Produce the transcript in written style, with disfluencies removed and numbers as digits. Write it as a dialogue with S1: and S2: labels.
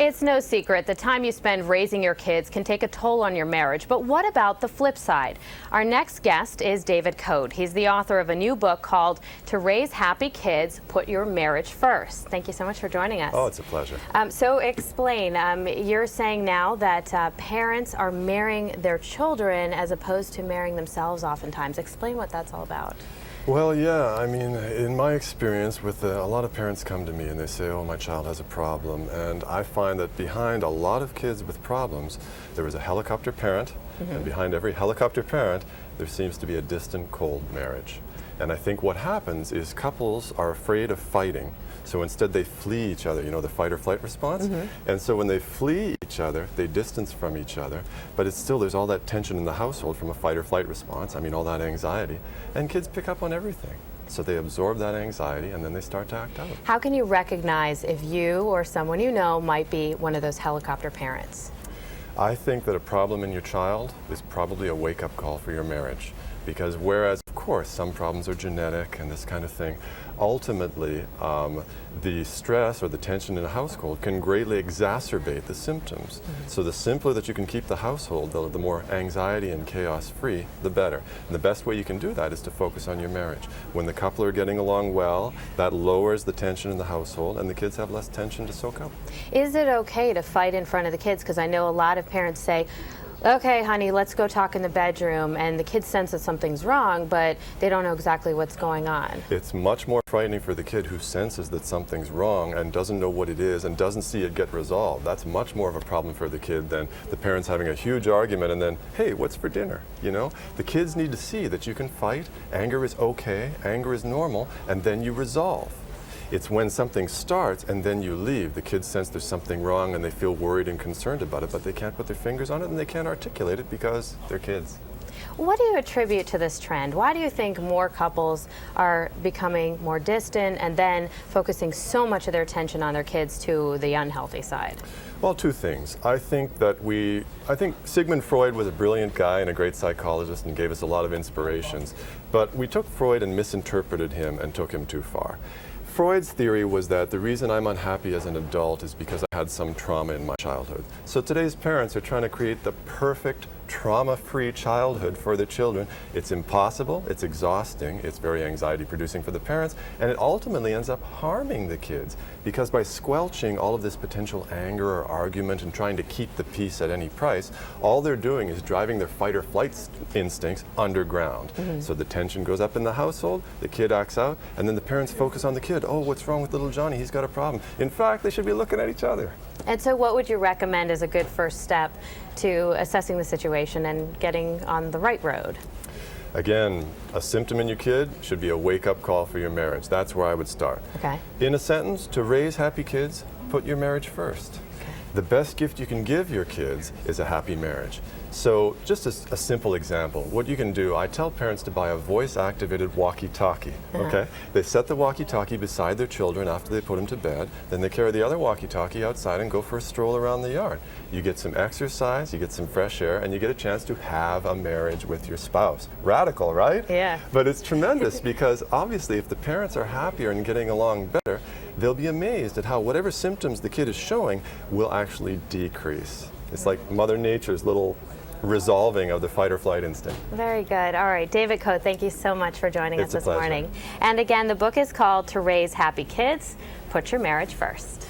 S1: It's no secret the time you spend raising your kids can take a toll on your marriage. But what about the flip side? Our next guest is David Cote. He's the author of a new book called To Raise Happy Kids, Put Your Marriage First. Thank you so much for joining us.
S2: Oh, it's a pleasure.
S1: So explain, you're saying now that parents are marrying their children as opposed to marrying themselves oftentimes. Explain what that's all about.
S2: Well, yeah, I mean, in my experience with a lot of parents come to me and they say, oh, my child has a problem. And I find that behind a lot of kids with problems, there is a helicopter parent, and behind every helicopter parent, there seems to be a distant, cold marriage. And I think what happens is couples are afraid of fighting. So instead they flee each other, you know, the fight or flight response. And so when they flee each other, they distance from each other. But it's still, there's all that tension in the household from a fight or flight response. I mean, all that anxiety. And kids pick up on everything. So they absorb that anxiety and then they start to act out.
S1: How can you recognize if you or someone you know might be one of those helicopter parents?
S2: I think that a problem in your child is probably a wake-up call for your marriage. Because whereas, of course, some problems are genetic and this kind of thing, ultimately the stress or the tension in a household can greatly exacerbate the symptoms. So the simpler that you can keep the household, the more anxiety and chaos free, the better. And the best way you can do that is to focus on your marriage. When the couple are getting along well, that lowers the tension in the household and the kids have less tension to soak up.
S1: Is it okay to fight in front of the kids? Because I know a lot of parents say, okay, honey, let's go talk in the bedroom, and the kids sense that something's wrong, but they don't know exactly what's going on.
S2: It's much more frightening for the kid who senses that something's wrong and doesn't know what it is and doesn't see it get resolved. That's much more of a problem for the kid than the parents having a huge argument and then, hey, what's for dinner? You know, the kids need to see that you can fight, anger is okay, anger is normal, and then you resolve. It's when something starts and then you leave. The kids sense there's something wrong and they feel worried and concerned about it, but they can't put their fingers on it and they can't articulate it because they're kids.
S1: What do you attribute to this trend? Why do you think more couples are becoming more distant and then focusing so much of their attention on their kids to the unhealthy side?
S2: Well, two things. I think Sigmund Freud was a brilliant guy and a great psychologist and gave us a lot of inspirations, but we took Freud and misinterpreted him and took him too far. Freud's theory was that the reason I'm unhappy as an adult is because I had some trauma in my childhood. So today's parents are trying to create the perfect trauma-free childhood for their children. It's impossible, it's exhausting, it's very anxiety-producing for the parents, and it ultimately ends up harming the kids because by squelching all of this potential anger or argument and trying to keep the peace at any price, all they're doing is driving their fight or flight instincts underground. So the tension goes up in the household, the kid acts out, and then the parents focus on the kid. Oh, what's wrong with little Johnny? He's got a problem. In fact, they should be looking at each other.
S1: And so what would you recommend as a good first step to assessing the situation and getting on the right road?
S2: Again, a symptom in your kid should be a wake-up call for your marriage. That's where I would start.
S1: Okay.
S2: In a sentence, to raise happy kids, put your marriage first. Okay. The best gift you can give your kids is a happy marriage. So just a simple example, what you can do, I tell parents to buy a voice-activated walkie-talkie, okay? They set the walkie-talkie beside their children after they put them to bed, then they carry the other walkie-talkie outside and go for a stroll around the yard. You get some exercise, you get some fresh air, and you get a chance to have a marriage with your spouse. Radical, right?
S1: Yeah.
S2: But it's tremendous because obviously if the parents are happier and getting along better, they'll be amazed at how whatever symptoms the kid is showing will actually decrease. It's like Mother Nature's little resolving of the fight or flight instinct.
S1: Very good. All right, David Cote, thank you so much for joining us this
S2: morning.
S1: And again, the book is called To Raise Happy Kids, Put Your Marriage First.